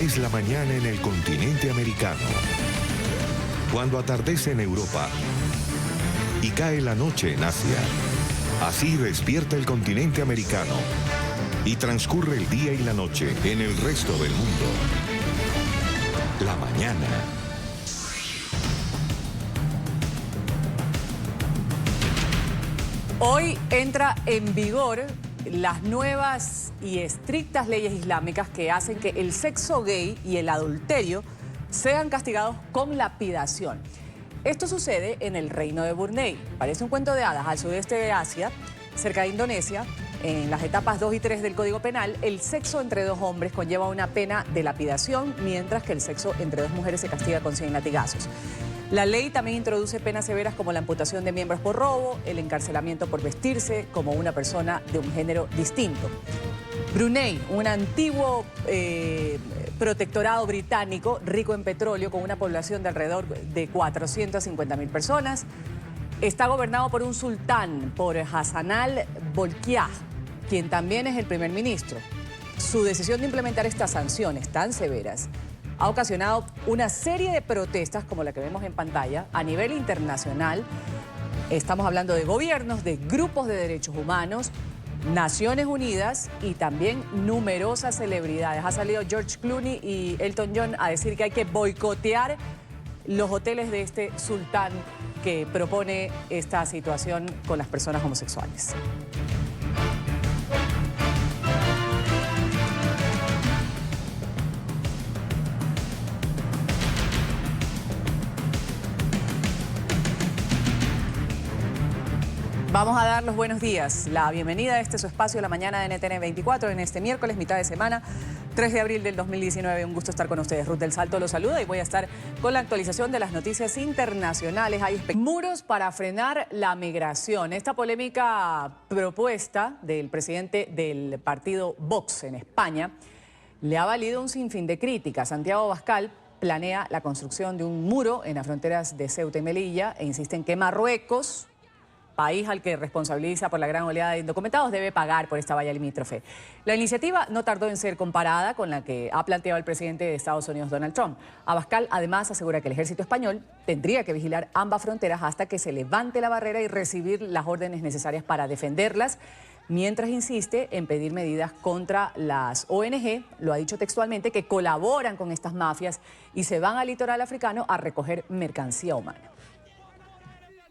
Es la mañana en el continente americano. Cuando atardece en Europa y cae la noche en Asia. Así despierta el continente americano y transcurre el día y la noche en el resto del mundo. La mañana. Hoy entra en vigor las nuevas y estrictas leyes islámicas que hacen que el sexo gay y el adulterio sean castigados con lapidación. Esto sucede en el reino de Brunei. Parece un cuento de hadas. Al sudeste de Asia, cerca de Indonesia, en las etapas 2 y 3 del Código Penal, el sexo entre dos hombres conlleva una pena de lapidación, mientras que el sexo entre dos mujeres se castiga con 100 latigazos. La ley también introduce penas severas como la amputación de miembros por robo, el encarcelamiento por vestirse como una persona de un género distinto. Brunei, un antiguo protectorado británico rico en petróleo con una población de alrededor de 450.000 personas, está gobernado por un sultán, por Hassanal Bolkiah, quien también es el primer ministro. Su decisión de implementar estas sanciones tan severas ha ocasionado una serie de protestas como la que vemos en pantalla a nivel internacional. Estamos hablando de gobiernos, de grupos de derechos humanos, Naciones Unidas y también numerosas celebridades. Ha salido George Clooney y Elton John a decir que hay que boicotear los hoteles de este sultán que propone esta situación con las personas homosexuales. Vamos a dar los buenos días, la bienvenida a su espacio, la mañana de NTN 24, en este miércoles, mitad de semana, 3 de abril del 2019. Un gusto estar con ustedes. Ruth del Salto los saluda y voy a estar con la actualización de las noticias internacionales. Hay muros para frenar la migración. Esta polémica propuesta del presidente del partido Vox en España le ha valido un sinfín de críticas. Santiago Abascal planea la construcción de un muro en las fronteras de Ceuta y Melilla e insiste en que Marruecos, país al que responsabiliza por la gran oleada de indocumentados, debe pagar por esta valla limítrofe. La iniciativa no tardó en ser comparada con la que ha planteado el presidente de Estados Unidos, Donald Trump. Abascal además asegura que el ejército español tendría que vigilar ambas fronteras hasta que se levante la barrera y recibir las órdenes necesarias para defenderlas, mientras insiste en pedir medidas contra las ONG, lo ha dicho textualmente, que colaboran con estas mafias y se van al litoral africano a recoger mercancía humana.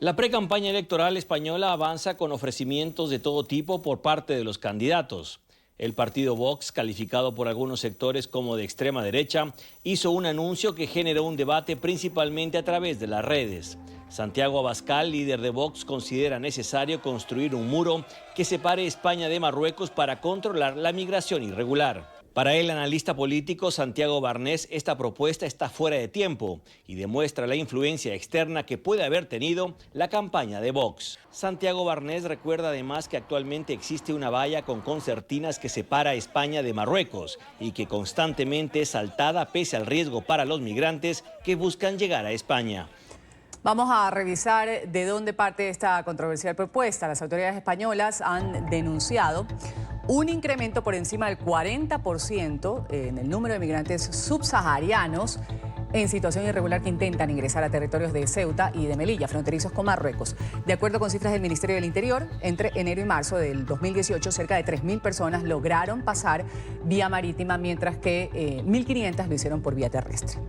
La precampaña electoral española avanza con ofrecimientos de todo tipo por parte de los candidatos. El partido Vox, calificado por algunos sectores como de extrema derecha, hizo un anuncio que generó un debate principalmente a través de las redes. Santiago Abascal, líder de Vox, considera necesario construir un muro que separe España de Marruecos para controlar la migración irregular. Para el analista político Santiago Barnés, esta propuesta está fuera de tiempo y demuestra la influencia externa que puede haber tenido la campaña de Vox. Santiago Barnés recuerda además que actualmente existe una valla con concertinas que separa a España de Marruecos y que constantemente es saltada pese al riesgo para los migrantes que buscan llegar a España. Vamos a revisar de dónde parte esta controversial propuesta. Las autoridades españolas han denunciado un incremento por encima del 40% en el número de migrantes subsaharianos en situación irregular que intentan ingresar a territorios de Ceuta y de Melilla, fronterizos con Marruecos. De acuerdo con cifras del Ministerio del Interior, entre enero y marzo del 2018, cerca de 3.000 personas lograron pasar vía marítima, mientras que 1.500 lo hicieron por vía terrestre.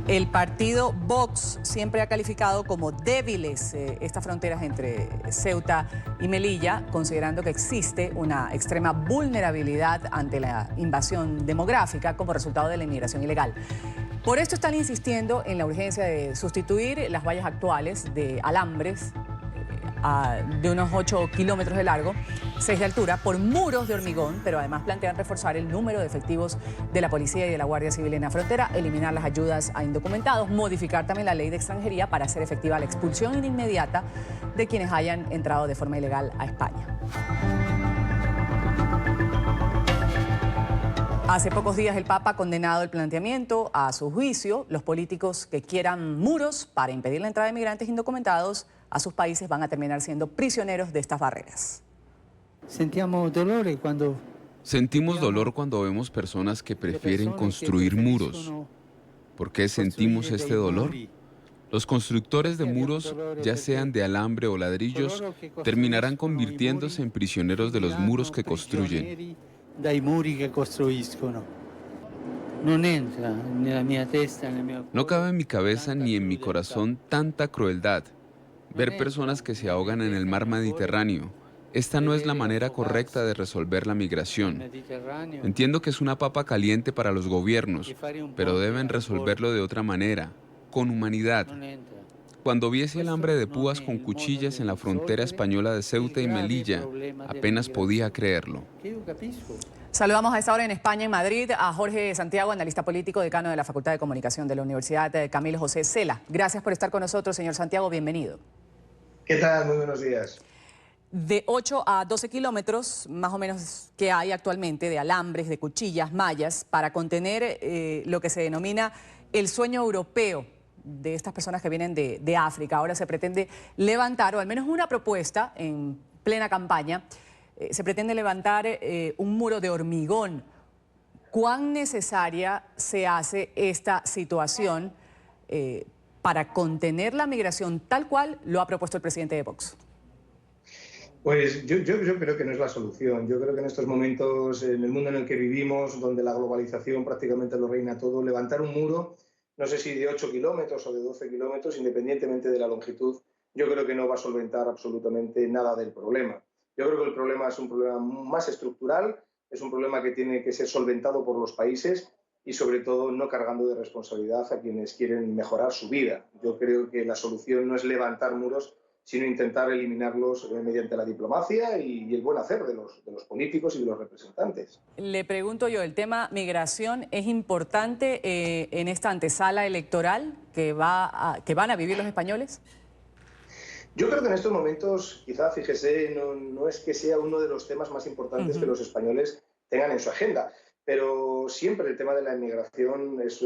El partido Vox siempre ha calificado como débiles estas fronteras entre Ceuta y Melilla, considerando que existe una extrema vulnerabilidad ante la invasión demográfica como resultado de la inmigración ilegal. Por esto están insistiendo en la urgencia de sustituir las vallas actuales de alambres de unos 8 kilómetros de largo, 6 de altura, por muros de hormigón, pero además plantean reforzar el número de efectivos de la policía y de la Guardia Civil en la frontera, eliminar las ayudas a indocumentados, modificar también la ley de extranjería para hacer efectiva la expulsión inmediata de quienes hayan entrado de forma ilegal a España. Hace pocos días el Papa ha condenado el planteamiento. A su juicio, los políticos que quieran muros para impedir la entrada de migrantes indocumentados a sus países van a terminar siendo prisioneros de estas barreras. Sentimos dolor cuando vemos personas que prefieren construir muros. ¿Por qué sentimos este dolor? Los constructores de muros, ya sean de alambre o ladrillos, terminarán convirtiéndose en prisioneros de los muros que construyen. No cabe en mi cabeza ni en mi corazón tanta crueldad. Ver personas que se ahogan en el mar Mediterráneo. Esta no es la manera correcta de resolver la migración. Entiendo que es una papa caliente para los gobiernos, pero deben resolverlo de otra manera, con humanidad. Cuando vi ese alambre de púas con cuchillas en la frontera española de Ceuta y Melilla, apenas podía creerlo. Saludamos a esta hora en España, en Madrid, a Jorge Santiago, analista político, decano de la Facultad de Comunicación de la Universidad Camilo José Cela. Gracias por estar con nosotros, señor Santiago, bienvenido. ¿Qué tal? Muy buenos días. De 8 a 12 kilómetros, más o menos, que hay actualmente de alambres, de cuchillas, mallas, para contener lo que se denomina el sueño europeo de estas personas que vienen de África. Ahora se pretende levantar, o al menos una propuesta en plena campaña, se pretende levantar un muro de hormigón. ¿Cuán necesaria se hace esta situación para contener la migración tal cual lo ha propuesto el presidente de Vox? Pues yo creo que no es la solución. Yo creo que en estos momentos, en el mundo en el que vivimos, donde la globalización prácticamente lo reina todo, levantar un muro, no sé si de 8 kilómetros o de 12 kilómetros, independientemente de la longitud, yo creo que no va a solventar absolutamente nada del problema. Yo creo que el problema es un problema más estructural, es un problema que tiene que ser solventado por los países y sobre todo no cargando de responsabilidad a quienes quieren mejorar su vida. Yo creo que la solución no es levantar muros, sino intentar eliminarlos mediante la diplomacia y el buen hacer de los políticos y de los representantes. Le pregunto yo, ¿el tema migración es importante en esta antesala electoral que van a vivir los españoles? Yo creo que en estos momentos, quizá, fíjese, no es que sea uno de los temas más importantes que los españoles tengan en su agenda, pero siempre el tema de la inmigración es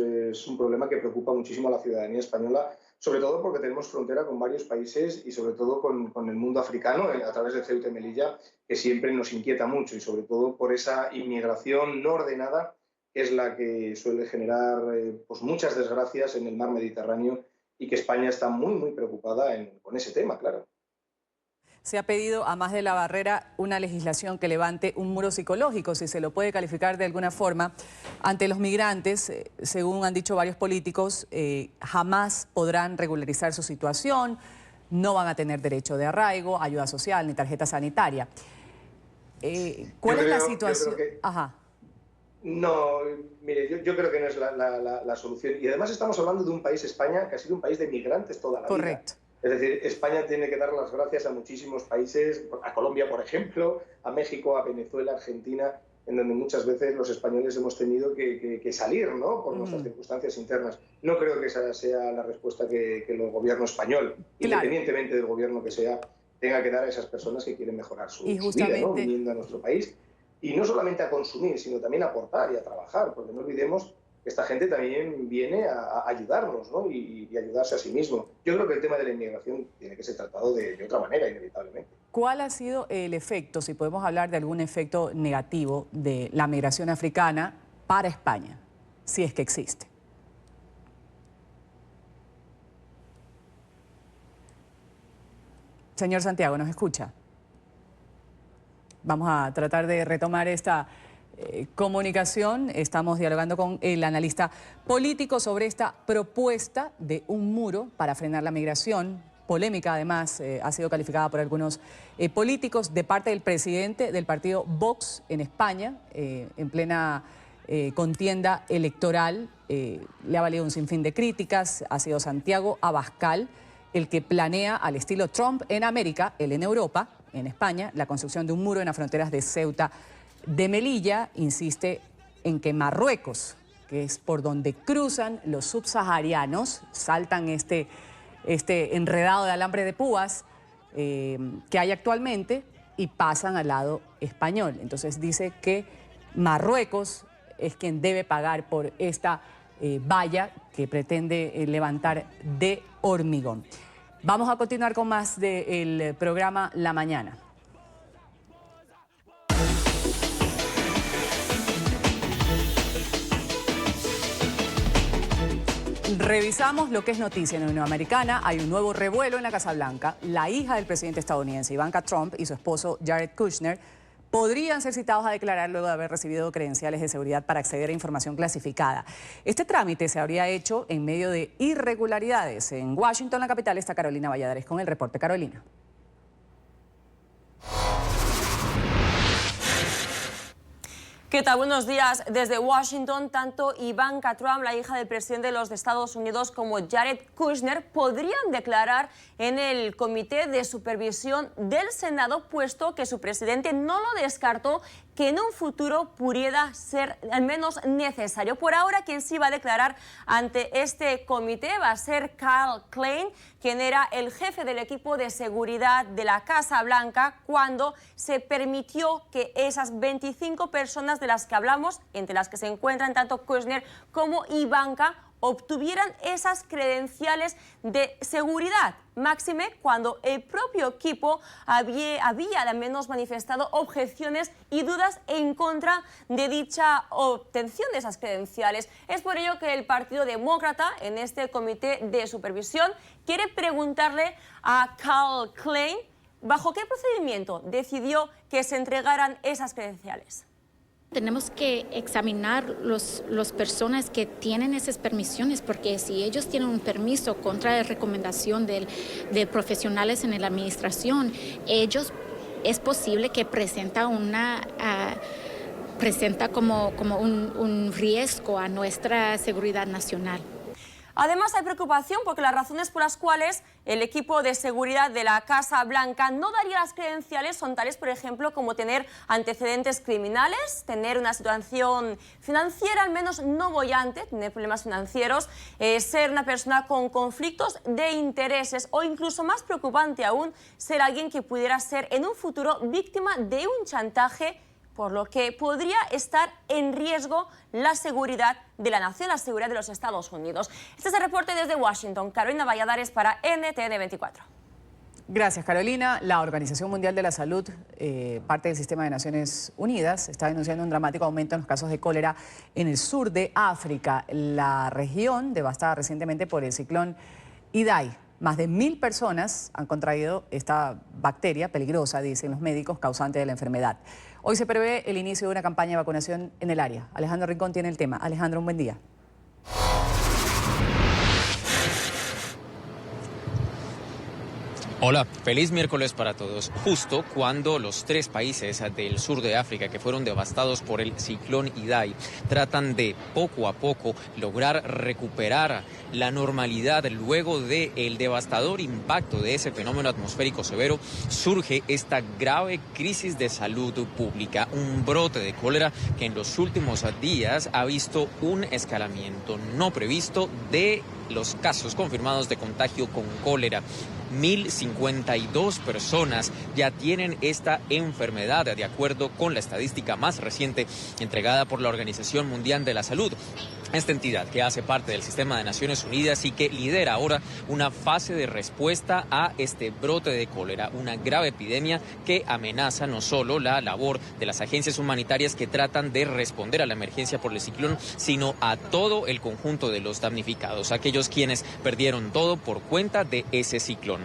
un problema que preocupa muchísimo a la ciudadanía española, sobre todo porque tenemos frontera con varios países y sobre todo con el mundo africano, a través de Ceuta y Melilla, que siempre nos inquieta mucho y sobre todo por esa inmigración no ordenada, que es la que suele generar pues muchas desgracias en el mar Mediterráneo y que España está muy preocupada con ese tema, claro. Se ha pedido, a más de la barrera, una legislación que levante un muro psicológico, si se lo puede calificar de alguna forma, ante los migrantes. Según han dicho varios políticos, jamás podrán regularizar su situación, no van a tener derecho de arraigo, ayuda social ni tarjeta sanitaria. ¿Cuál es la situación? Ajá. No, mire, yo creo que no es la solución. Y además estamos hablando de un país, España, que ha sido un país de migrantes toda la vida. Correcto. Es decir, España tiene que dar las gracias a muchísimos países, a Colombia, por ejemplo, a México, a Venezuela, a Argentina, en donde muchas veces los españoles hemos tenido que salir, ¿no?, por nuestras circunstancias internas. No creo que esa sea la respuesta que el gobierno español, independientemente del gobierno que sea, tenga que dar a esas personas que quieren mejorar su vida, ¿no?, viniendo a nuestro país. Y no solamente a consumir, sino también a aportar y a trabajar, porque no olvidemos que esta gente también viene a ayudarnos, ¿no?, y ayudarse a sí mismo. Yo creo que el tema de la inmigración tiene que ser tratado de otra manera, inevitablemente. ¿Cuál ha sido el efecto, si podemos hablar de algún efecto negativo, de la migración africana para España, si es que existe? Señor Santiago, ¿nos escucha? Vamos a tratar de retomar esta comunicación. Estamos dialogando con el analista político sobre esta propuesta de un muro para frenar la migración. Polémica, además, ha sido calificada por algunos políticos de parte del presidente del partido Vox en España, en plena contienda electoral. Le ha valido un sinfín de críticas. Ha sido Santiago Abascal el que planea, al estilo Trump en América, él en Europa, en España, la construcción de un muro en las fronteras de Ceuta de Melilla. Insiste en que Marruecos, que es por donde cruzan los subsaharianos, saltan este enredado de alambre de púas que hay actualmente y pasan al lado español. Entonces dice que Marruecos es quien debe pagar por esta valla que pretende levantar de hormigón. Vamos a continuar con más del programa La Mañana. Revisamos lo que es noticia en la Unión Americana. Hay un nuevo revuelo en la Casa Blanca. La hija del presidente estadounidense, Ivanka Trump, y su esposo, Jared Kushner, podrían ser citados a declarar luego de haber recibido credenciales de seguridad para acceder a información clasificada. Este trámite se habría hecho en medio de irregularidades. En Washington, la capital, está Carolina Valladares con el reporte. Carolina. ¿Qué tal? Buenos días. Desde Washington, tanto Ivanka Trump, la hija del presidente de los Estados Unidos, como Jared Kushner podrían declarar en el Comité de Supervisión del Senado, puesto que su presidente no lo descartó que en un futuro pudiera ser al menos necesario. Por ahora, quien sí va a declarar ante este comité va a ser Kyle Klein, quien era el jefe del equipo de seguridad de la Casa Blanca cuando se permitió que esas 25 personas de las que hablamos, entre las que se encuentran tanto Kushner como Ivanka, obtuvieran esas credenciales de seguridad, máxime cuando el propio equipo había al menos manifestado objeciones y dudas en contra de dicha obtención de esas credenciales. Es por ello que el Partido Demócrata, en este comité de supervisión, quiere preguntarle a Kyle Klein bajo qué procedimiento decidió que se entregaran esas credenciales. Tenemos que examinar las personas que tienen esas permisiones, porque si ellos tienen un permiso contra la recomendación de profesionales en la administración, ellos es posible que presenta como un riesgo a nuestra seguridad nacional. Además, hay preocupación porque las razones por las cuales el equipo de seguridad de la Casa Blanca no daría las credenciales son tales, por ejemplo, como tener antecedentes criminales, tener una situación financiera al menos no boyante, tener problemas financieros, ser una persona con conflictos de intereses o incluso más preocupante aún, ser alguien que pudiera ser en un futuro víctima de un chantaje, por lo que podría estar en riesgo la seguridad de la nación, la seguridad de los Estados Unidos. Este es el reporte desde Washington. Carolina Valladares para NTN 24. Gracias, Carolina. La Organización Mundial de la Salud, parte del sistema de Naciones Unidas, está denunciando un dramático aumento en los casos de cólera en el sur de África, la región devastada recientemente por el ciclón Idai. Más de 1000 personas han contraído esta bacteria peligrosa, dicen los médicos, causante de la enfermedad. Hoy se prevé el inicio de una campaña de vacunación en el área. Alejandro Rincón tiene el tema. Alejandro, un buen día. Hola, feliz miércoles para todos. Justo cuando los 3 países del sur de África que fueron devastados por el ciclón Idai tratan de poco a poco lograr recuperar la normalidad luego del devastador impacto de ese fenómeno atmosférico severo, surge esta grave crisis de salud pública, un brote de cólera que en los últimos días ha visto un escalamiento no previsto de los casos confirmados de contagio con cólera. 1052 personas ya tienen esta enfermedad, de acuerdo con la estadística más reciente entregada por la Organización Mundial de la Salud. Esta entidad que hace parte del sistema de Naciones Unidas y que lidera ahora una fase de respuesta a este brote de cólera, una grave epidemia que amenaza no solo la labor de las agencias humanitarias que tratan de responder a la emergencia por el ciclón, sino a todo el conjunto de los damnificados, aquellos quienes perdieron todo por cuenta de ese ciclón.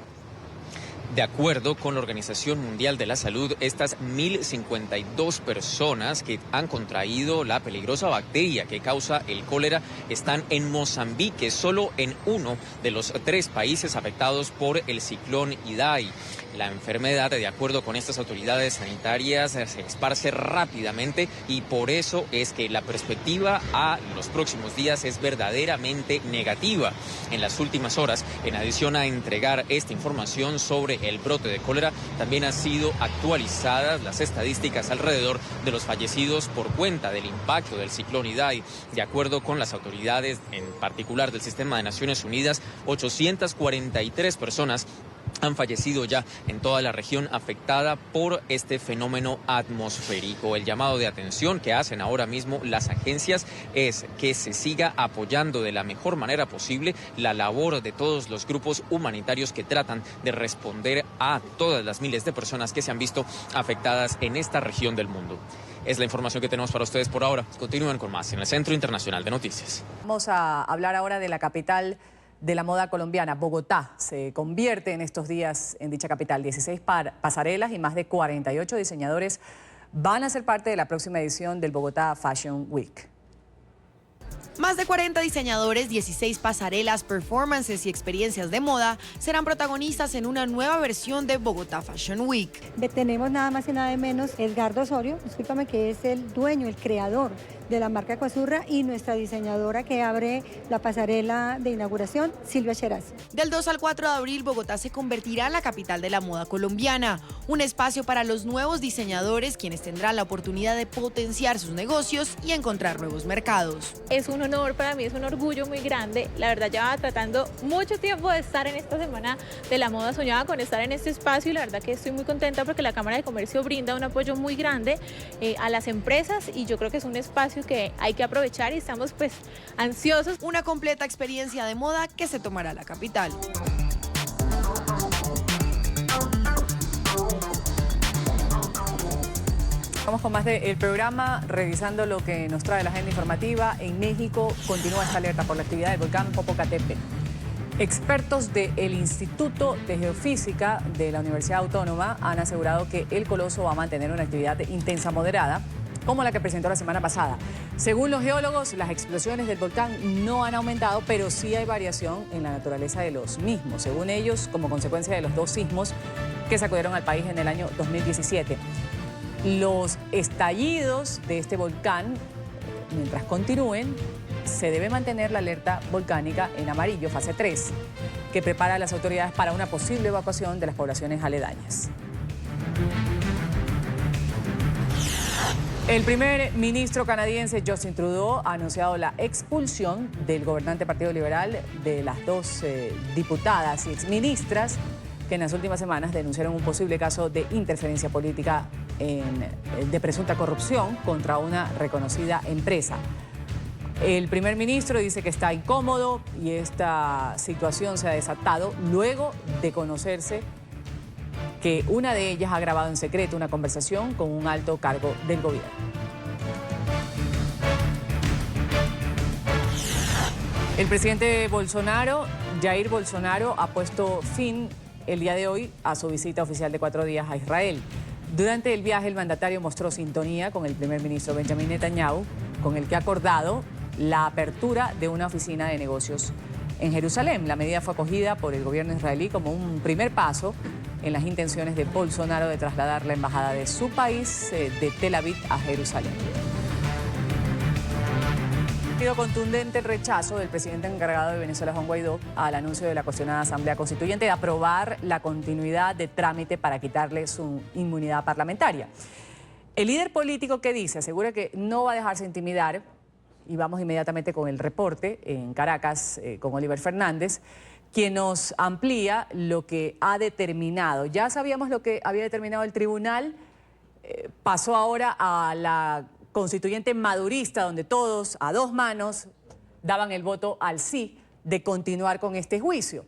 De acuerdo con la Organización Mundial de la Salud, estas 1052 personas que han contraído la peligrosa bacteria que causa el cólera están en Mozambique, solo en uno de los 3 países afectados por el ciclón Idai. La enfermedad, de acuerdo con estas autoridades sanitarias, se esparce rápidamente y por eso es que la perspectiva a los próximos días es verdaderamente negativa. En las últimas horas, en adición a entregar esta información sobre el brote de cólera, también han sido actualizadas las estadísticas alrededor de los fallecidos por cuenta del impacto del ciclón Idai. De acuerdo con las autoridades, en particular del sistema de Naciones Unidas, 843 personas han fallecido ya en toda la región afectada por este fenómeno atmosférico. El llamado de atención que hacen ahora mismo las agencias es que se siga apoyando de la mejor manera posible la labor de todos los grupos humanitarios que tratan de responder a todas las miles de personas que se han visto afectadas en esta región del mundo. Es la información que tenemos para ustedes por ahora. Continúen con más en el Centro Internacional de Noticias. Vamos a hablar ahora de la capital de la moda colombiana, Bogotá. Se convierte en estos días en dicha capital. 16 pasarelas y más de 48 diseñadores van a ser parte de la próxima edición del Bogotá Fashion Week. Más de 40 diseñadores, 16 pasarelas, performances y experiencias de moda serán protagonistas en una nueva versión de Bogotá Fashion Week. Tenemos nada más y nada menos Edgardo Osorio, discúlpame, que es el dueño, el creador de la marca Coazurra, y nuestra diseñadora que abre la pasarela de inauguración, Silvia Cheraz. Del 2 al 4 de abril, Bogotá se convertirá en la capital de la moda colombiana, un espacio para los nuevos diseñadores, quienes tendrán la oportunidad de potenciar sus negocios y encontrar nuevos mercados. Es un honor para mí, es un orgullo muy grande. La verdad, llevaba tratando mucho tiempo de estar en esta semana de la moda, soñaba con estar en este espacio y la verdad que estoy muy contenta porque la Cámara de Comercio brinda un apoyo muy grande a las empresas y yo creo que es un espacio que hay que aprovechar y estamos pues ansiosos. Una completa experiencia de moda que se tomará la capital. Vamos con más del programa, revisando lo que nos trae la agenda informativa. En México continúa esta alerta por la actividad del volcán Popocatépetl. Expertos del Instituto de Geofísica de la Universidad Autónoma han asegurado que el coloso va a mantener una actividad intensa moderada, como la que presentó la semana pasada. Según los geólogos, las explosiones del volcán no han aumentado, pero sí hay variación en la naturaleza de los mismos, según ellos, como consecuencia de los 2 sismos que sacudieron al país en el año 2017. Los estallidos de este volcán, mientras continúen, se debe mantener la alerta volcánica en amarillo, fase 3, que prepara a las autoridades para una posible evacuación de las poblaciones aledañas. El primer ministro canadiense Justin Trudeau ha anunciado la expulsión del gobernante Partido Liberal de las 2 diputadas y exministras que en las últimas semanas denunciaron un posible caso de interferencia política de presunta corrupción contra una reconocida empresa. El primer ministro dice que está incómodo y esta situación se ha desatado luego de conocerse que una de ellas ha grabado en secreto una conversación con un alto cargo del gobierno. El presidente Bolsonaro, Jair Bolsonaro, ha puesto fin el día de hoy a su visita oficial de 4 días a Israel. Durante el viaje, el mandatario mostró sintonía con el primer ministro Benjamin Netanyahu, con el que ha acordado la apertura de una oficina de negocios en Jerusalén. La medida fue acogida por el gobierno israelí como un primer paso en las intenciones de Bolsonaro de trasladar la embajada de su país de Tel Aviv a Jerusalén. Ha sido contundente el rechazo del presidente encargado de Venezuela, Juan Guaidó, al anuncio de la cuestionada Asamblea Constituyente de aprobar la continuidad de trámite para quitarle su inmunidad parlamentaria. El líder político, ¿qué dice? Asegura que no va a dejarse intimidar, y vamos inmediatamente con el reporte en Caracas con Oliver Fernández, quien nos amplía lo que ha determinado. Ya sabíamos lo que había determinado el tribunal, pasó ahora a la constituyente madurista, donde todos a 2 manos daban el voto al sí de continuar con este juicio,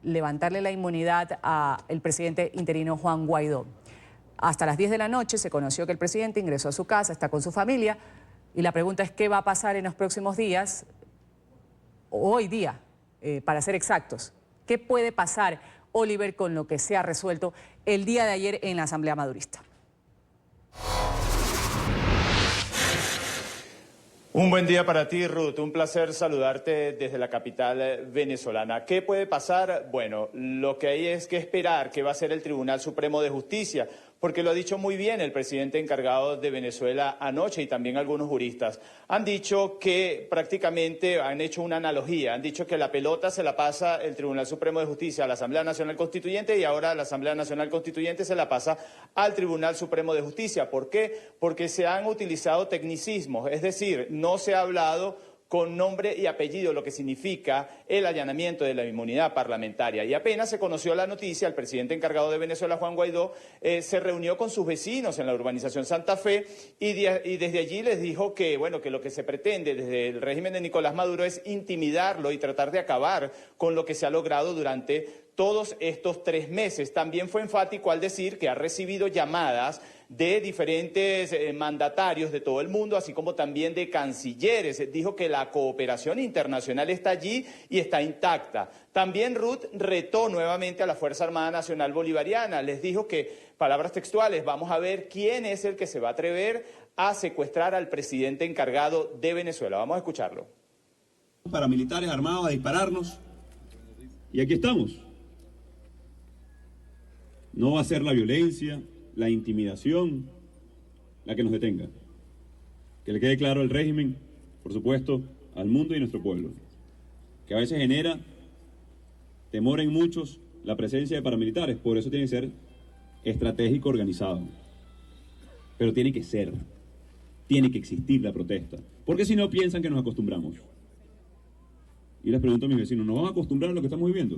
levantarle la inmunidad al presidente interino Juan Guaidó. Hasta las 10 de la noche se conoció que el presidente ingresó a su casa, está con su familia, y la pregunta es qué va a pasar en los próximos días, hoy día, para ser exactos. ¿Qué puede pasar, Oliver, con lo que se ha resuelto el día de ayer en la Asamblea Madurista? Un buen día para ti, Ruth. Un placer saludarte desde la capital venezolana. ¿Qué puede pasar? Bueno, lo que hay es que esperar qué va a hacer el Tribunal Supremo de Justicia, porque lo ha dicho muy bien el presidente encargado de Venezuela anoche y también algunos juristas. Han dicho que prácticamente han hecho una analogía, han dicho que la pelota se la pasa el Tribunal Supremo de Justicia a la Asamblea Nacional Constituyente y ahora la Asamblea Nacional Constituyente se la pasa al Tribunal Supremo de Justicia. ¿Por qué? Porque se han utilizado tecnicismos, es decir, no se ha hablado con nombre y apellido lo que significa el allanamiento de la inmunidad parlamentaria. Y apenas se conoció la noticia, el presidente encargado de Venezuela, Juan Guaidó, se reunió con sus vecinos en la urbanización Santa Fe y desde allí les dijo que, bueno, que lo que se pretende desde el régimen de Nicolás Maduro es intimidarlo y tratar de acabar con lo que se ha logrado durante todos estos 3 meses. También fue enfático al decir que ha recibido llamadas de diferentes mandatarios de todo el mundo, así como también de cancilleres. Dijo que la cooperación internacional está allí y está intacta. También Ruth retó nuevamente a la Fuerza Armada Nacional Bolivariana. Les dijo que, palabras textuales, vamos a ver quién es el que se va a atrever a secuestrar al presidente encargado de Venezuela. Vamos a escucharlo. Paramilitares armados a dispararnos y aquí estamos. No va a ser la violencia, la intimidación la que nos detenga. Que le quede claro al régimen, por supuesto, al mundo y a nuestro pueblo, que a veces genera temor en muchos la presencia de paramilitares, por eso tiene que ser estratégico, organizado. Pero tiene que ser, tiene que existir la protesta, porque si no piensan que nos acostumbramos. Y les pregunto a mis vecinos, ¿nos vamos a acostumbrar a lo que estamos viviendo?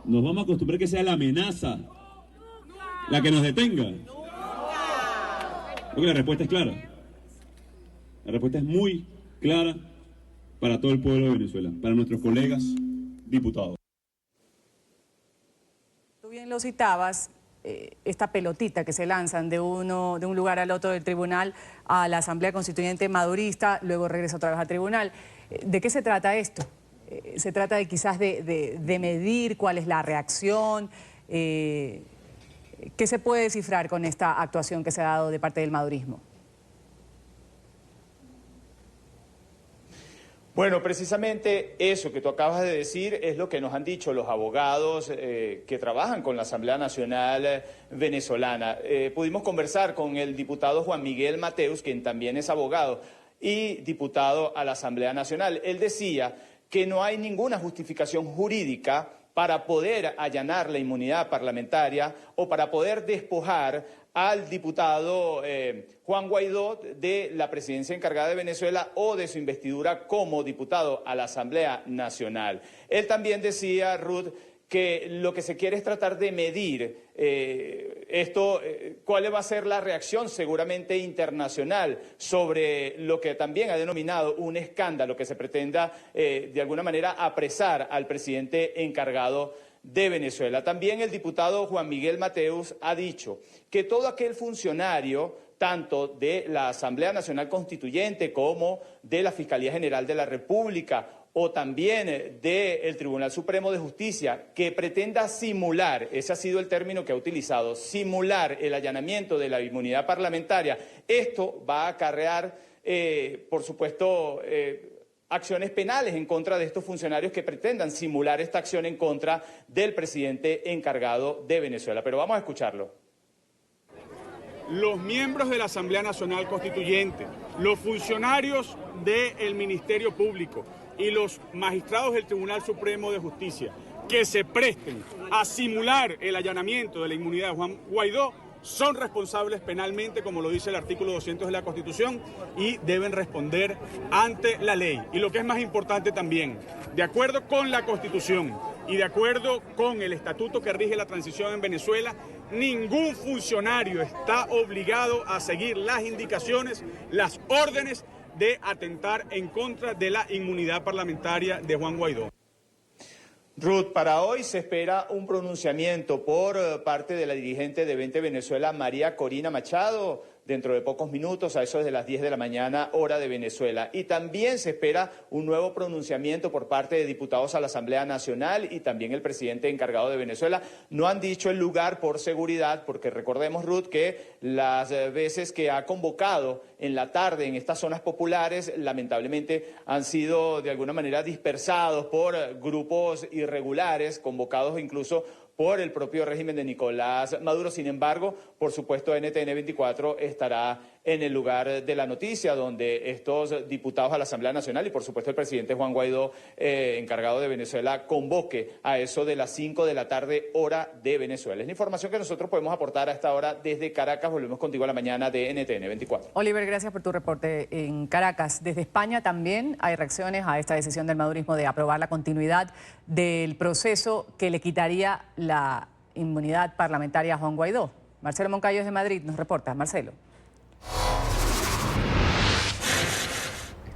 ¿Nos vamos a acostumbrar que sea la amenaza la que nos detenga? Porque la respuesta es clara. La respuesta es muy clara para todo el pueblo de Venezuela, para nuestros colegas diputados. Tú bien lo citabas, esta pelotita que se lanzan de un lugar al otro del tribunal a la Asamblea Constituyente madurista, luego regresa otra vez al tribunal. ¿De qué se trata esto? ¿Se trata de quizás de medir cuál es la reacción? ¿Qué se puede descifrar con esta actuación que se ha dado de parte del madurismo? Bueno, precisamente eso que tú acabas de decir es lo que nos han dicho los abogados que trabajan con la Asamblea Nacional venezolana. Pudimos conversar con el diputado Juan Miguel Mateus, quien también es abogado y diputado a la Asamblea Nacional. Él decía que no hay ninguna justificación jurídica para poder allanar la inmunidad parlamentaria o para poder despojar al diputado Juan Guaidó de la presidencia encargada de Venezuela o de su investidura como diputado a la Asamblea Nacional. Él también decía, Ruth, que lo que se quiere es tratar de medir cuál va a ser la reacción seguramente internacional sobre lo que también ha denominado un escándalo que se pretenda de alguna manera apresar al presidente encargado de Venezuela. También el diputado Juan Miguel Mateus ha dicho que todo aquel funcionario, tanto de la Asamblea Nacional Constituyente como de la Fiscalía General de la República o también del Tribunal Supremo de Justicia, que pretenda simular, ese ha sido el término que ha utilizado, simular el allanamiento de la inmunidad parlamentaria, esto va a acarrear, por supuesto, acciones penales en contra de estos funcionarios que pretendan simular esta acción en contra del presidente encargado de Venezuela. Pero vamos a escucharlo. Los miembros de la Asamblea Nacional Constituyente, los funcionarios del Ministerio Público y los magistrados del Tribunal Supremo de Justicia que se presten a simular el allanamiento de la inmunidad de Juan Guaidó son responsables penalmente, como lo dice el artículo 200 de la Constitución, y deben responder ante la ley. Y lo que es más importante también, de acuerdo con la Constitución y de acuerdo con el estatuto que rige la transición en Venezuela, ningún funcionario está obligado a seguir las indicaciones, las órdenes de atentar en contra de la inmunidad parlamentaria de Juan Guaidó. Ruth, para hoy se espera un pronunciamiento por parte de la dirigente de 20 Venezuela, María Corina Machado, dentro de pocos minutos, a eso de las 10 de la mañana, hora de Venezuela. Y también se espera un nuevo pronunciamiento por parte de diputados a la Asamblea Nacional y también el presidente encargado de Venezuela. No han dicho el lugar por seguridad, porque recordemos, Ruth, que las veces que ha convocado en la tarde en estas zonas populares, lamentablemente han sido de alguna manera dispersados por grupos irregulares, convocados incluso por el propio régimen de Nicolás Maduro. Sin embargo, por supuesto, NTN 24 estará en el lugar de la noticia, donde estos diputados a la Asamblea Nacional y, por supuesto, el presidente Juan Guaidó, encargado de Venezuela, convoque a eso de las 5 de la tarde, hora de Venezuela. Es la información que nosotros podemos aportar a esta hora desde Caracas. Volvemos contigo a la mañana de NTN 24. Oliver, gracias por tu reporte en Caracas. Desde España también hay reacciones a esta decisión del madurismo de aprobar la continuidad del proceso que le quitaría la inmunidad parlamentaria a Juan Guaidó. Marcelo Moncayo de Madrid nos reporta. Marcelo.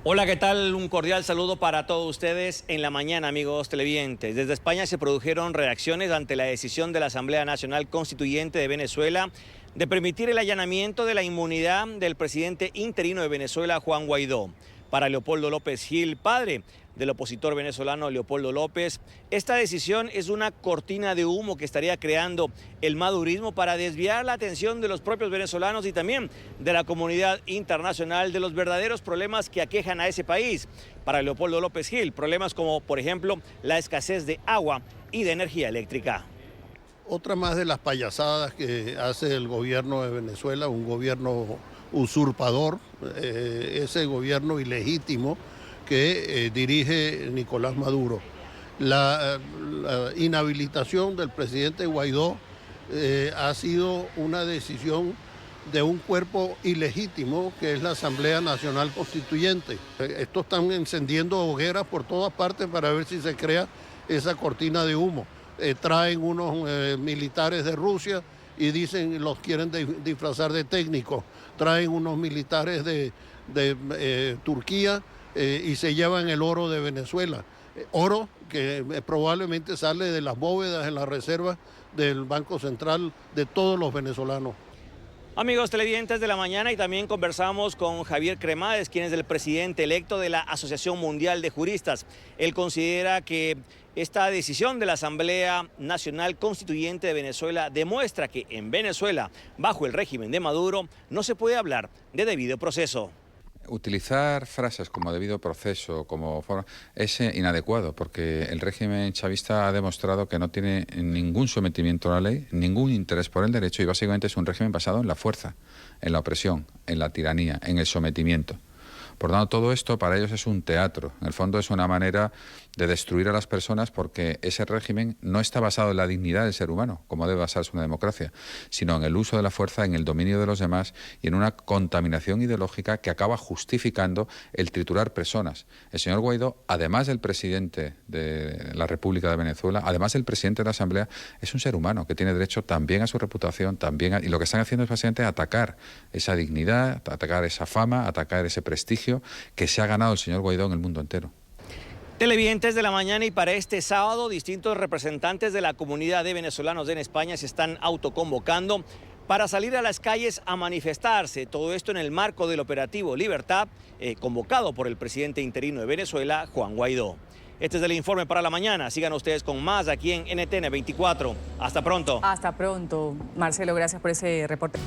Hola, ¿qué tal? Un cordial saludo para todos ustedes en la mañana, amigos televidentes. Desde España se produjeron reacciones ante la decisión de la Asamblea Nacional Constituyente de Venezuela de permitir el allanamiento de la inmunidad del presidente interino de Venezuela, Juan Guaidó. Para Leopoldo López Gil, padre del opositor venezolano Leopoldo López, esta decisión es una cortina de humo que estaría creando el madurismo para desviar la atención de los propios venezolanos y también de la comunidad internacional de los verdaderos problemas que aquejan a ese país. Para Leopoldo López Gil, problemas como, por ejemplo, la escasez de agua y de energía eléctrica. Otra más de las payasadas que hace el gobierno de Venezuela, un gobierno usurpador, ese gobierno ilegítimo que dirige Nicolás Maduro. La inhabilitación del presidente Guaidó ha sido una decisión de un cuerpo ilegítimo que es la Asamblea Nacional Constituyente. Estos están encendiendo hogueras por todas partes para ver si se crea esa cortina de humo. Traen unos militares de Rusia y dicen los quieren disfrazar de técnicos. Traen unos militares de Turquía y se llevan el oro de Venezuela. Oro que probablemente sale de las bóvedas en la reserva del Banco Central de todos los venezolanos. Amigos televidentes de la mañana, y también conversamos con Javier Cremades, quien es el presidente electo de la Asociación Mundial de Juristas. Él considera que esta decisión de la Asamblea Nacional Constituyente de Venezuela demuestra que en Venezuela, bajo el régimen de Maduro, no se puede hablar de debido proceso. Utilizar frases como debido proceso es inadecuado, porque el régimen chavista ha demostrado que no tiene ningún sometimiento a la ley, ningún interés por el derecho, y básicamente es un régimen basado en la fuerza, en la opresión, en la tiranía, en el sometimiento. Por lo tanto, todo esto para ellos es un teatro. En el fondo es una manera de destruir a las personas, porque ese régimen no está basado en la dignidad del ser humano, como debe basarse una democracia, sino en el uso de la fuerza, en el dominio de los demás y en una contaminación ideológica que acaba justificando el triturar personas. El señor Guaidó, además del presidente de la República de Venezuela, además del presidente de la Asamblea, es un ser humano que tiene derecho también a su reputación, y lo que están haciendo es básicamente atacar esa dignidad, atacar esa fama, atacar ese prestigio que se ha ganado el señor Guaidó en el mundo entero. Televidentes de la mañana, y para este sábado distintos representantes de la comunidad de venezolanos en España se están autoconvocando para salir a las calles a manifestarse. Todo esto en el marco del operativo Libertad, convocado por el presidente interino de Venezuela, Juan Guaidó. Este es el informe para la mañana. Sigan ustedes con más aquí en NTN 24. Hasta pronto. Hasta pronto. Marcelo, gracias por ese reporte.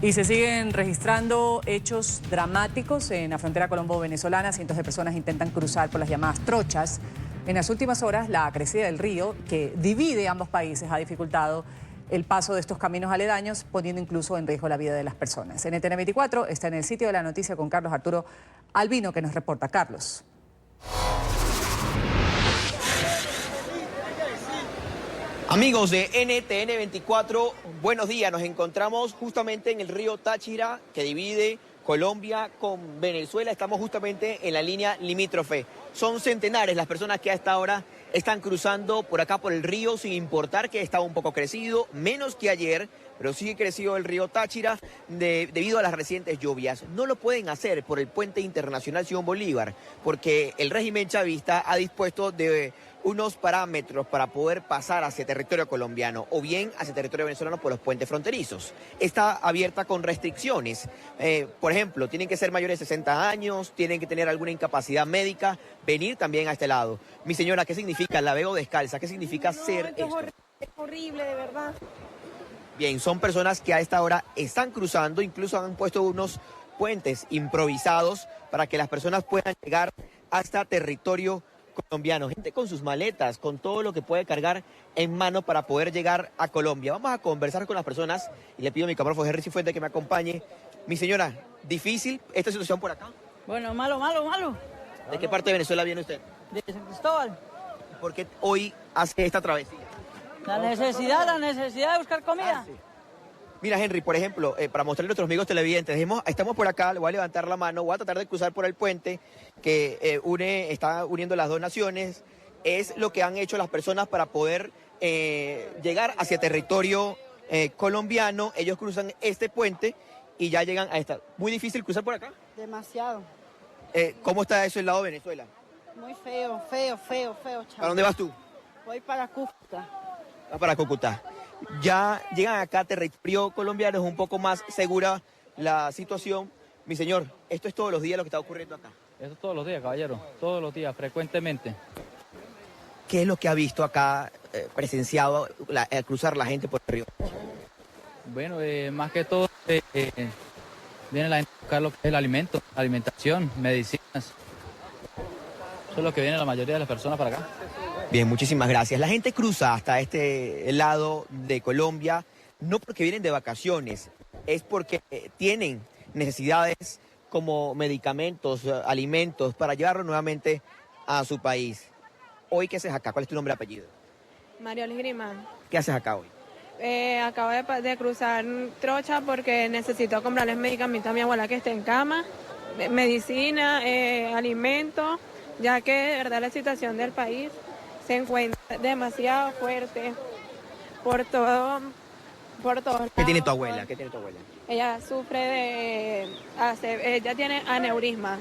Y se siguen registrando hechos dramáticos en la frontera colombo-venezolana. Cientos de personas intentan cruzar por las llamadas trochas. En las últimas horas, la crecida del río que divide ambos países ha dificultado el paso de estos caminos aledaños, poniendo incluso en riesgo la vida de las personas. NTN 24 está en el sitio de la noticia con Carlos Arturo Albino, que nos reporta. Carlos. Amigos de NTN 24, buenos días. Nos encontramos justamente en el río Táchira, que divide Colombia con Venezuela. Estamos justamente en la línea limítrofe. Son centenares las personas que a esta hora están cruzando por acá por el río, sin importar que estaba un poco crecido, menos que ayer, pero sigue crecido el río Táchira debido a las recientes lluvias. No lo pueden hacer por el puente internacional Simón Bolívar, porque el régimen chavista ha dispuesto de unos parámetros para poder pasar hacia territorio colombiano o bien hacia territorio venezolano por los puentes fronterizos. Está abierta con restricciones. Por ejemplo, tienen que ser mayores de 60 años, tienen que tener alguna incapacidad médica, venir también a este lado. Mi señora, ¿qué significa? La veo descalza. ¿Qué significa ser esto? Es horrible, de verdad. Bien, son personas que a esta hora están cruzando, incluso han puesto unos puentes improvisados para que las personas puedan llegar hasta territorio colombiano. Gente con sus maletas, con todo lo que puede cargar en mano para poder llegar a Colombia. Vamos a conversar con las personas y le pido a mi camarógrafo Henry Cifuentes que me acompañe. Mi señora, ¿difícil esta situación por acá? Bueno, malo. ¿De qué parte de Venezuela viene usted? De San Cristóbal. ¿Por qué hoy hace esta travesía? La necesidad de buscar comida. Sí. Mira, Henry, por ejemplo, para mostrarle a nuestros amigos televidentes, estamos por acá, le voy a levantar la mano, voy a tratar de cruzar por el puente que está uniendo las dos naciones. Es lo que han hecho las personas para poder llegar hacia territorio colombiano. Ellos cruzan este puente y ya llegan a esta. ¿Muy difícil cruzar por acá? Demasiado. ¿Cómo está eso el lado de Venezuela? Muy feo, feo, feo, feo, chaval. ¿Para dónde vas tú? Voy para Cúcuta. Va para Cúcuta. Ya llegan acá a territorio colombiano, es un poco más segura la situación. Mi señor, esto es todos los días lo que está ocurriendo acá. Eso todos los días, caballero, todos los días, frecuentemente. ¿Qué es lo que ha visto acá presenciado al cruzar la gente por el río? Bueno, más que todo viene la gente a buscar lo que es el alimento, alimentación, medicinas. Eso es lo que viene la mayoría de las personas para acá. Bien, muchísimas gracias. La gente cruza hasta este lado de Colombia no porque vienen de vacaciones, es porque tienen necesidades como medicamentos, alimentos, para llevarlo nuevamente a su país. Hoy, ¿qué haces acá? ¿Cuál es tu nombre y apellido? María Grima. ¿Qué haces acá hoy? Acabo de cruzar Trocha porque necesito comprarles medicamentos a mi abuela que está en cama, medicina, alimentos, ya que de verdad la situación del país se encuentra demasiado fuerte por todo. ¿Qué tiene tu abuela? ¿Qué tiene tu abuela? Ella sufre ella tiene aneurisma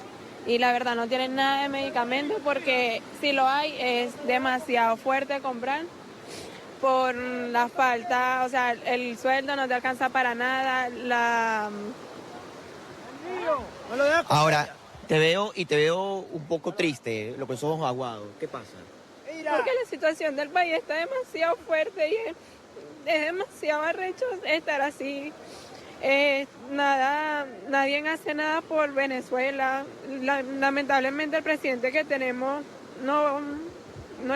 y la verdad no tiene nada de medicamento porque si lo hay es demasiado fuerte comprar por la falta, o sea, el sueldo no te alcanza para nada, Ahora, te veo un poco triste, los ojos aguados. ¿Qué pasa? Porque la situación del país está demasiado fuerte y es demasiado arrecho estar así. Nadie hace nada por Venezuela. Lamentablemente el presidente que tenemos no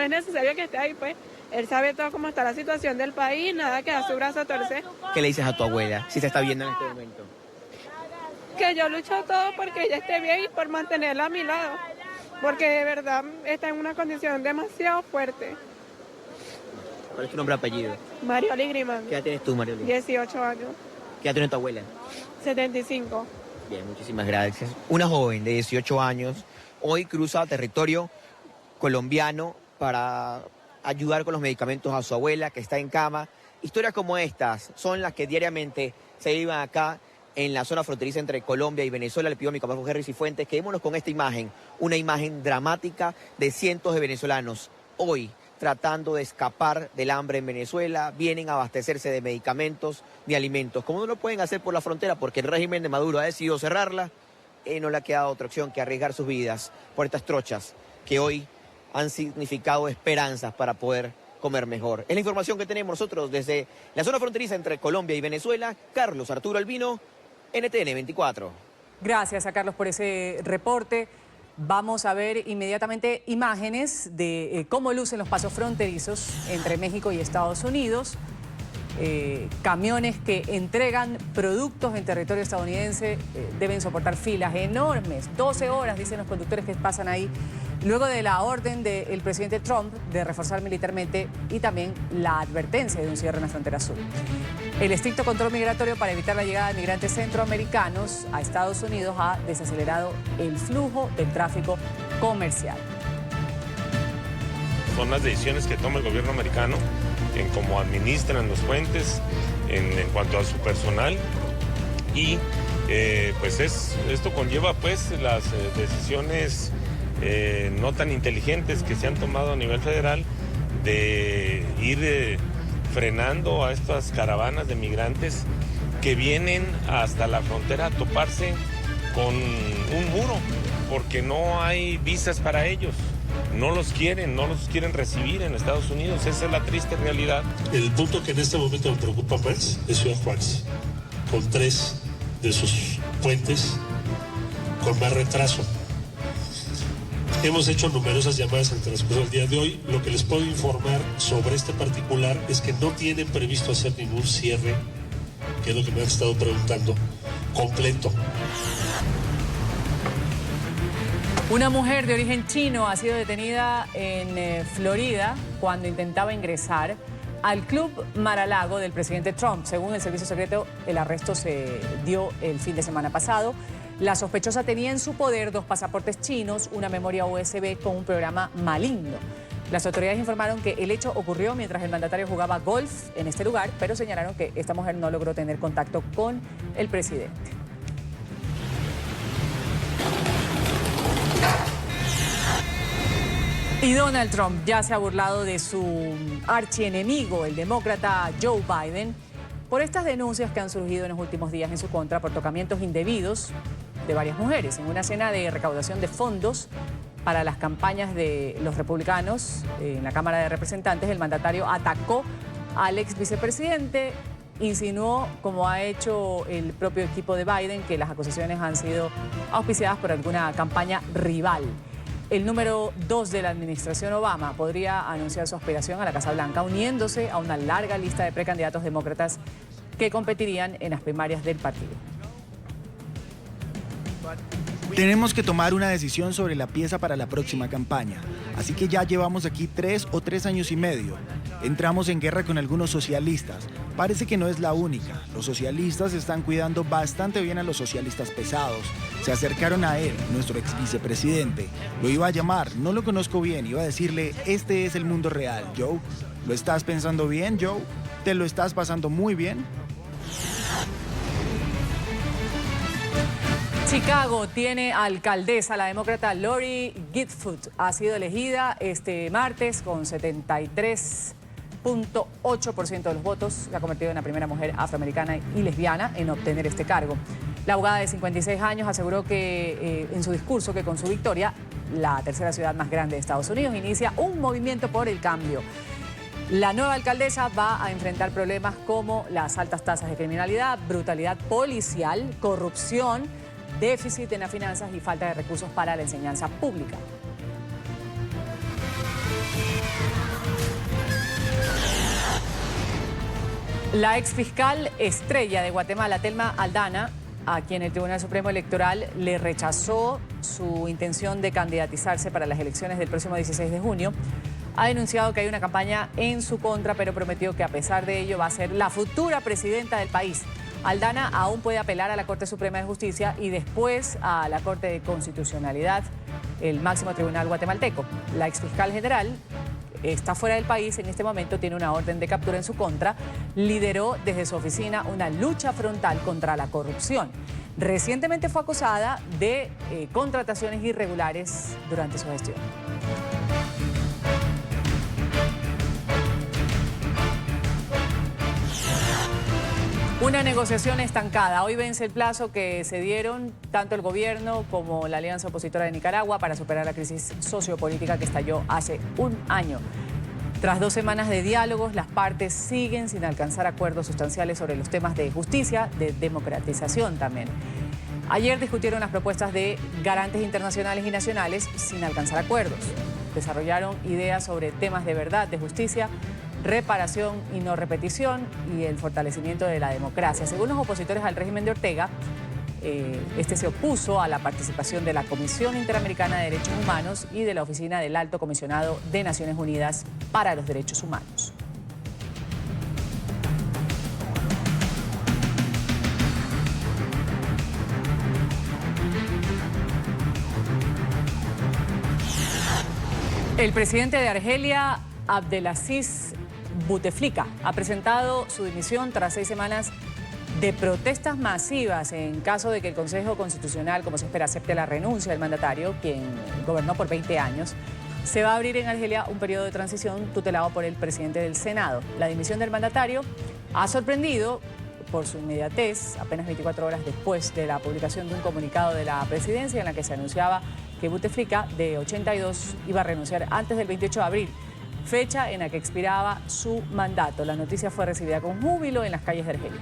es necesario que esté ahí, pues. Él sabe todo cómo está la situación del país, nada que da su brazo a torcer. ¿Qué le dices a tu abuela si se está viendo en este momento? Que yo lucho todo porque ella esté bien y por mantenerla a mi lado. Porque de verdad está en una condición demasiado fuerte. ¿Cuál es tu nombre y apellido? Marioli Grima. ¿Qué edad tienes tú, Marioli? 18 años. ¿Qué edad tiene tu abuela? 75. Bien, muchísimas gracias. Una joven de 18 años hoy cruza territorio colombiano para ayudar con los medicamentos a su abuela que está en cama. Historias como estas son las que diariamente se viven acá en la zona fronteriza entre Colombia y Venezuela. Le pido a mi compañero Jerry Cifuentes, quedémonos con esta imagen, una imagen dramática de cientos de venezolanos hoy tratando de escapar del hambre en Venezuela, vienen a abastecerse de medicamentos, de alimentos. Como no lo pueden hacer por la frontera porque el régimen de Maduro ha decidido cerrarla, no le ha quedado otra opción que arriesgar sus vidas por estas trochas que hoy han significado esperanzas para poder comer mejor. Es la información que tenemos nosotros desde la zona fronteriza entre Colombia y Venezuela. Carlos Arturo Albino, NTN 24. Gracias a Carlos por ese reporte. Vamos a ver inmediatamente imágenes de cómo lucen los pasos fronterizos entre México y Estados Unidos. Camiones que entregan productos en territorio estadounidense deben soportar filas enormes, 12 horas, dicen los conductores que pasan ahí, luego de la orden del presidente Trump de reforzar militarmente y también la advertencia de un cierre en la frontera sur. El estricto control migratorio para evitar la llegada de migrantes centroamericanos a Estados Unidos ha desacelerado el flujo del tráfico comercial. Son las decisiones que toma el gobierno americano en cómo administran los puentes, en cuanto a su personal y pues esto conlleva pues las decisiones no tan inteligentes que se han tomado a nivel federal de ir frenando a estas caravanas de migrantes que vienen hasta la frontera a toparse con un muro porque no hay visas para ellos. No los quieren recibir en Estados Unidos, esa es la triste realidad. El punto que en este momento me preocupa más es Ciudad Juárez, con 3 de sus puentes con más retraso. Hemos hecho numerosas llamadas en el transcurso del día de hoy. Lo que les puedo informar sobre este particular es que no tienen previsto hacer ningún cierre, que es lo que me han estado preguntando, completo. Una mujer de origen chino ha sido detenida en Florida cuando intentaba ingresar al Club Mar-a-Lago del presidente Trump. Según el servicio secreto, el arresto se dio el fin de semana pasado. La sospechosa tenía en su poder 2 pasaportes chinos, una memoria USB con un programa maligno. Las autoridades informaron que el hecho ocurrió mientras el mandatario jugaba golf en este lugar, pero señalaron que esta mujer no logró tener contacto con el presidente. Y Donald Trump ya se ha burlado de su archienemigo, el demócrata Joe Biden, por estas denuncias que han surgido en los últimos días en su contra por tocamientos indebidos de varias mujeres. En una cena de recaudación de fondos para las campañas de los republicanos en la Cámara de Representantes, el mandatario atacó al ex vicepresidente, insinuó, como ha hecho el propio equipo de Biden, que las acusaciones han sido auspiciadas por alguna campaña rival. El número 2 de la administración Obama podría anunciar su aspiración a la Casa Blanca, uniéndose a una larga lista de precandidatos demócratas que competirían en las primarias del partido. Tenemos que tomar una decisión sobre la pieza para la próxima campaña. Así que ya llevamos aquí 3 o 3 años y medio. Entramos en guerra con algunos socialistas. Parece que no es la única. Los socialistas están cuidando bastante bien a los socialistas pesados. Se acercaron a él, nuestro ex vicepresidente. Lo iba a llamar, no lo conozco bien. Iba a decirle, este es el mundo real, Joe. ¿Lo estás pensando bien, Joe? ¿Te lo estás pasando muy bien? Chicago tiene alcaldesa, la demócrata Lori Lightfoot ha sido elegida este martes con 73.8% de los votos. Se ha convertido en la primera mujer afroamericana y lesbiana en obtener este cargo. La abogada de 56 años aseguró que en su discurso que con su victoria, la tercera ciudad más grande de Estados Unidos inicia un movimiento por el cambio. La nueva alcaldesa va a enfrentar problemas como las altas tasas de criminalidad, brutalidad policial, corrupción, déficit en las finanzas y falta de recursos para la enseñanza pública. La exfiscal estrella de Guatemala, Telma Aldana, a quien el Tribunal Supremo Electoral le rechazó su intención de candidatizarse para las elecciones del próximo 16 de junio, ha denunciado que hay una campaña en su contra, pero prometió que a pesar de ello va a ser la futura presidenta del país. Aldana aún puede apelar a la Corte Suprema de Justicia y después a la Corte de Constitucionalidad, el máximo tribunal guatemalteco. La exfiscal general está fuera del país en este momento, tiene una orden de captura en su contra, lideró desde su oficina una lucha frontal contra la corrupción. Recientemente fue acusada de contrataciones irregulares durante su gestión. Una negociación estancada. Hoy vence el plazo que se dieron tanto el gobierno como la Alianza Opositora de Nicaragua para superar la crisis sociopolítica que estalló hace un año. Tras 2 semanas de diálogos, las partes siguen sin alcanzar acuerdos sustanciales sobre los temas de justicia, de democratización también. Ayer discutieron las propuestas de garantes internacionales y nacionales sin alcanzar acuerdos. Desarrollaron ideas sobre temas de verdad, de justicia, reparación y no repetición y el fortalecimiento de la democracia. Según los opositores al régimen de Ortega, este se opuso a la participación de la Comisión Interamericana de Derechos Humanos y de la Oficina del Alto Comisionado de Naciones Unidas para los Derechos Humanos. El presidente de Argelia, Abdelaziz Bouteflika, ha presentado su dimisión tras 6 semanas de protestas masivas en caso de que el Consejo Constitucional, como se espera, acepte la renuncia del mandatario, quien gobernó por 20 años. Se va a abrir en Argelia un periodo de transición tutelado por el presidente del Senado. La dimisión del mandatario ha sorprendido por su inmediatez, apenas 24 horas después de la publicación de un comunicado de la presidencia en la que se anunciaba que Bouteflika, de 82, iba a renunciar antes del 28 de abril, fecha en la que expiraba su mandato. La noticia fue recibida con júbilo en las calles de Argelia.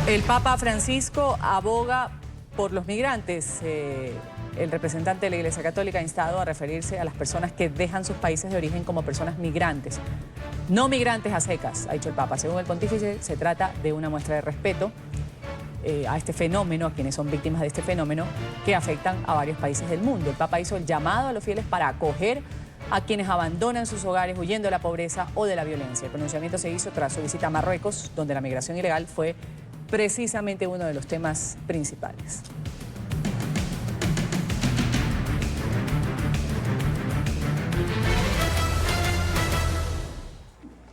El Papa Francisco aboga por los migrantes. El representante de la Iglesia Católica ha instado a referirse a las personas que dejan sus países de origen como personas migrantes. No migrantes a secas, ha dicho el Papa. Según el pontífice, se trata de una muestra de respeto a este fenómeno, a quienes son víctimas de este fenómeno que afectan a varios países del mundo. El Papa hizo el llamado a los fieles para acoger a quienes abandonan sus hogares huyendo de la pobreza o de la violencia. El pronunciamiento se hizo tras su visita a Marruecos, donde la migración ilegal fue precisamente uno de los temas principales.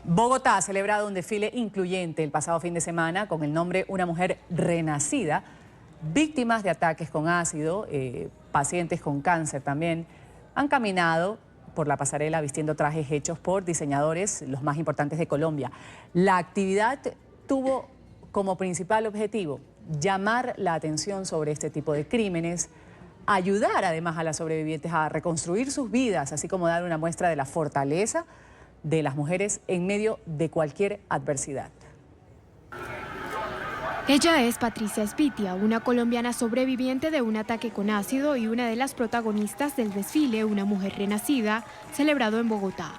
Bogotá ha celebrado un desfile incluyente el pasado fin de semana con el nombre Una Mujer Renacida, víctimas de ataques con ácido, pacientes con cáncer también, han caminado por la pasarela vistiendo trajes hechos por diseñadores los más importantes de Colombia. La actividad tuvo como principal objetivo llamar la atención sobre este tipo de crímenes, ayudar además a las sobrevivientes a reconstruir sus vidas, así como dar una muestra de la fortaleza de las mujeres en medio de cualquier adversidad. Ella es Patricia Espitia, una colombiana sobreviviente de un ataque con ácido y una de las protagonistas del desfile Una Mujer Renacida, celebrado en Bogotá,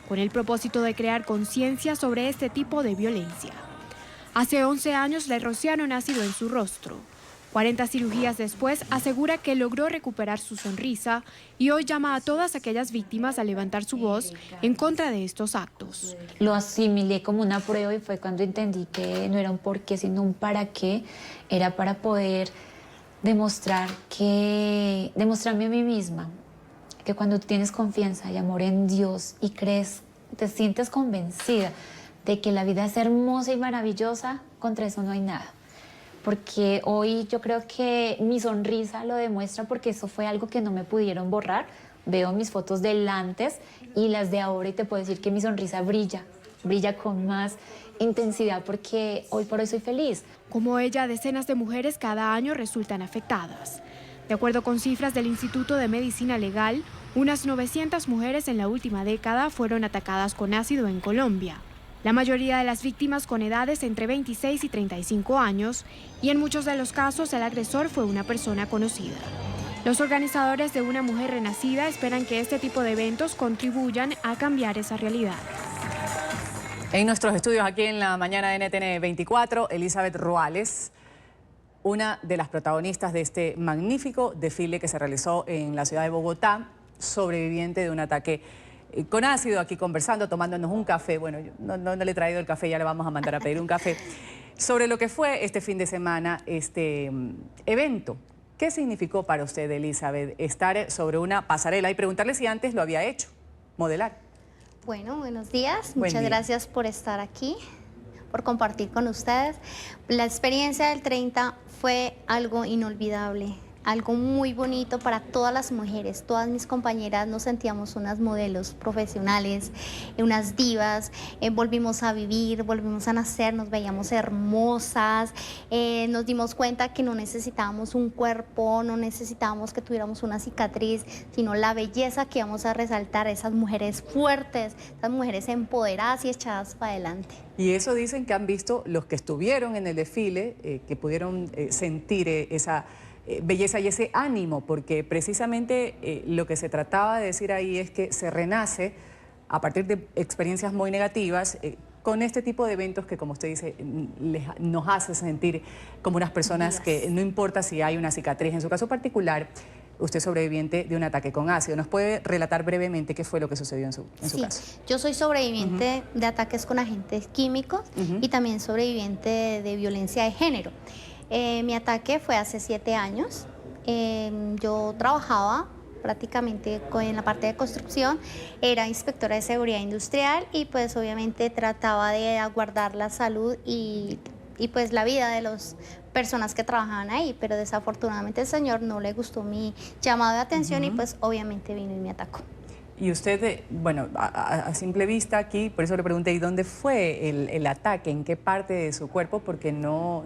con el propósito de crear conciencia sobre este tipo de violencia. Hace 11 años le rociaron ácido en su rostro. 40 cirugías después, asegura que logró recuperar su sonrisa y hoy llama a todas aquellas víctimas a levantar su voz en contra de estos actos. Lo asimilé como una prueba y fue cuando entendí que no era un por qué, sino un para qué. Era para poder demostrarme a mí misma que cuando tienes confianza y amor en Dios y crees, te sientes convencida de que la vida es hermosa y maravillosa, contra eso no hay nada. Porque hoy yo creo que mi sonrisa lo demuestra, porque eso fue algo que no me pudieron borrar. Veo mis fotos del antes y las de ahora y te puedo decir que mi sonrisa brilla con más intensidad porque hoy por hoy soy feliz. Como ella, decenas de mujeres cada año resultan afectadas. De acuerdo con cifras del Instituto de Medicina Legal, unas 900 mujeres en la última década fueron atacadas con ácido en Colombia. La mayoría de las víctimas con edades entre 26 y 35 años, y en muchos de los casos el agresor fue una persona conocida. Los organizadores de Una Mujer Renacida esperan que este tipo de eventos contribuyan a cambiar esa realidad. En nuestros estudios aquí en la mañana de NTN 24, Elizabeth Ruales, una de las protagonistas de este magnífico desfile que se realizó en la ciudad de Bogotá, sobreviviente de un ataque con ácido, aquí conversando, tomándonos un café. Bueno, yo no le he traído el café, ya le vamos a mandar a pedir un café. Sobre lo que fue este fin de semana, este evento. ¿Qué significó para usted, Elizabeth, estar sobre una pasarela? Y preguntarle si antes lo había hecho, modelar. Bueno, buenos días. Buen Muchas día. gracias por estar aquí, por compartir con ustedes. La experiencia del 30 fue algo inolvidable. Algo muy bonito para todas las mujeres. Todas mis compañeras nos sentíamos unas modelos profesionales, unas divas. Volvimos a vivir, volvimos a nacer, nos veíamos hermosas. Nos dimos cuenta que no necesitábamos un cuerpo, no necesitábamos que tuviéramos una cicatriz, sino la belleza que íbamos a resaltar, esas mujeres fuertes, esas mujeres empoderadas y echadas para adelante. Y eso dicen que han visto los que estuvieron en el desfile, que pudieron sentir esa belleza y ese ánimo, porque precisamente lo que se trataba de decir ahí es que se renace a partir de experiencias muy negativas con este tipo de eventos que, como usted dice, nos hace sentir como unas personas que no importa si hay una cicatriz. En su caso particular, usted es sobreviviente de un ataque con ácido. ¿Nos puede relatar brevemente qué fue lo que sucedió en su caso? Yo soy sobreviviente de ataques con agentes químicos y también sobreviviente de violencia de género. Mi ataque fue hace 7 años. Yo trabajaba prácticamente en la parte de construcción, era inspectora de seguridad industrial y pues obviamente trataba de guardar la salud y pues la vida de las personas que trabajaban ahí, pero desafortunadamente al señor no le gustó mi llamado de atención y pues obviamente vino y me atacó. Y usted, bueno, a simple vista aquí, por eso le pregunté, ¿y dónde fue el ataque? ¿En qué parte de su cuerpo? Porque no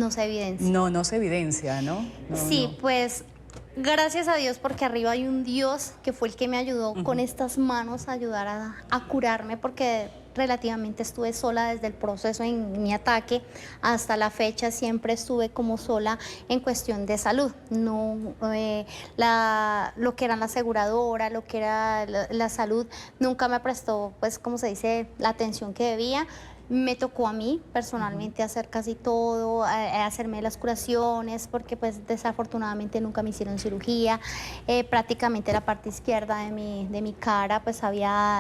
se evidencia. No se evidencia, ¿no? Sí, pues gracias a Dios, porque arriba hay un Dios que fue el que me ayudó con estas manos a ayudar a curarme, porque relativamente estuve sola desde el proceso en mi ataque hasta la fecha. Siempre estuve como sola en cuestión de salud. No, lo que era la aseguradora, lo que era la salud, nunca me prestó, pues como se dice, la atención que debía. Me tocó a mí personalmente hacer casi todo, hacerme las curaciones, porque pues desafortunadamente nunca me hicieron cirugía. Prácticamente la parte izquierda de mi cara pues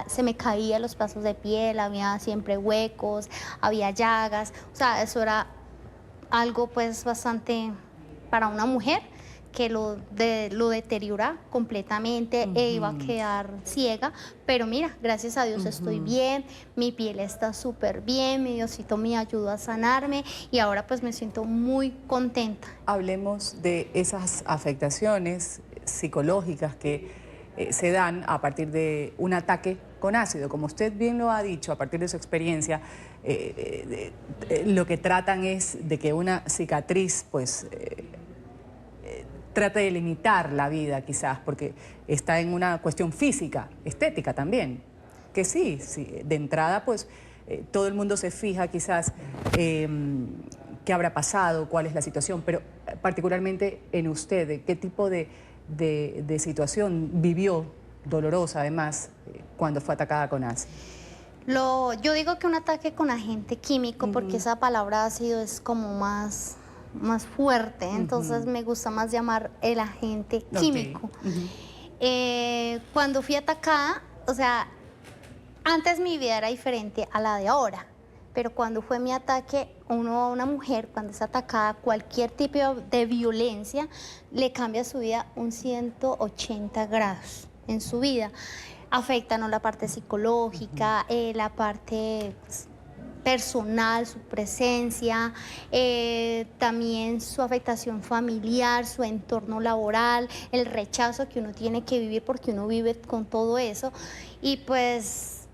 se me caían los pedazos de piel, había siempre huecos, había llagas. O sea, eso era algo pues bastante para una mujer que lo deteriora completamente e iba a quedar ciega, pero mira, gracias a Dios estoy bien, mi piel está súper bien, mi Diosito me ayudó a sanarme y ahora pues me siento muy contenta. Hablemos de esas afectaciones psicológicas que se dan a partir de un ataque con ácido. Como usted bien lo ha dicho, a partir de su experiencia, lo que tratan es de que una cicatriz pues trate de limitar la vida quizás, porque está en una cuestión física, estética también, que sí, de entrada pues todo el mundo se fija quizás qué habrá pasado, cuál es la situación, pero particularmente en usted, ¿qué tipo de situación vivió, dolorosa además, cuando fue atacada con ácido? Yo digo que un ataque con agente químico, porque esa palabra ácido es como más fuerte, entonces me gusta más llamar el agente químico. Cuando fui atacada, o sea, antes mi vida era diferente a la de ahora, pero cuando fue mi ataque, una mujer cuando es atacada, cualquier tipo de violencia, le cambia su vida un 180 grados en su vida. Afecta la parte psicológica, la parte personal, su presencia, también su afectación familiar, su entorno laboral, el rechazo que uno tiene que vivir porque uno vive con todo eso y pues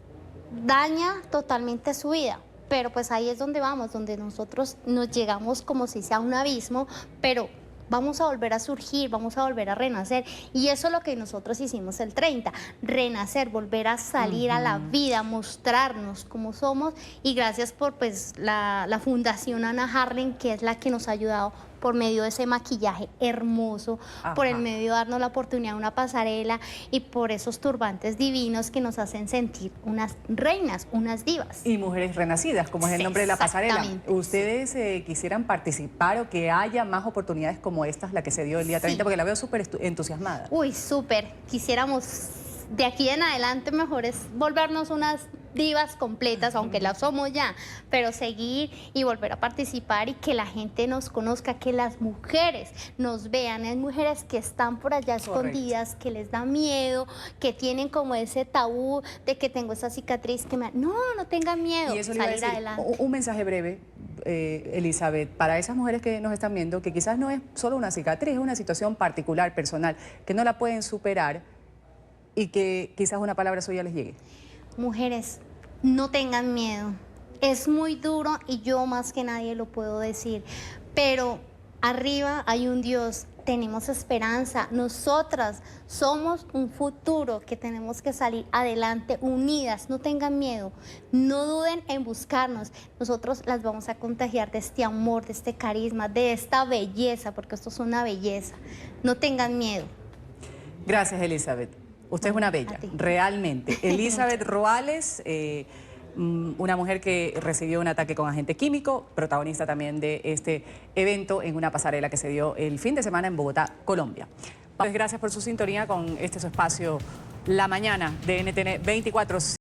daña totalmente su vida. Pero pues ahí es donde vamos, donde nosotros nos llegamos como si sea un abismo, pero vamos a volver a surgir, vamos a volver a renacer. Y eso es lo que nosotros hicimos el 30, renacer, volver a salir a la vida, mostrarnos como somos. Y gracias por pues, la Fundación Ana Harlen, que es la que nos ha ayudado por medio de ese maquillaje hermoso, por el medio de darnos la oportunidad de una pasarela y por esos turbantes divinos que nos hacen sentir unas reinas, unas divas. Y mujeres renacidas, como es el nombre de la pasarela. ¿Ustedes quisieran participar o que haya más oportunidades como estas, la que se dio el día 30? Porque la veo súper entusiasmada. Uy, súper. Quisiéramos de aquí en adelante mejor es volvernos unas divas completas, aunque las somos ya, pero seguir y volver a participar y que la gente nos conozca, que las mujeres nos vean. Hay mujeres que están por allá escondidas, que les da miedo, que tienen como ese tabú de que tengo esa cicatriz que me... No tengan miedo, y eso salir adelante. Un mensaje breve, Elizabeth, para esas mujeres que nos están viendo, que quizás no es solo una cicatriz, es una situación particular, personal, que no la pueden superar y que quizás una palabra suya les llegue. Mujeres, no tengan miedo. Es muy duro y yo más que nadie lo puedo decir, pero arriba hay un Dios, tenemos esperanza. Nosotras somos un futuro que tenemos que salir adelante unidas. No tengan miedo, no duden en buscarnos. Nosotros las vamos a contagiar de este amor, de este carisma, de esta belleza, porque esto es una belleza. No tengan miedo. Gracias, Elizabeth. Usted es una bella, realmente. Elizabeth Roales, una mujer que recibió un ataque con agente químico, protagonista también de este evento en una pasarela que se dio el fin de semana en Bogotá, Colombia. Pues gracias por su sintonía con este su espacio La Mañana de NTN 24.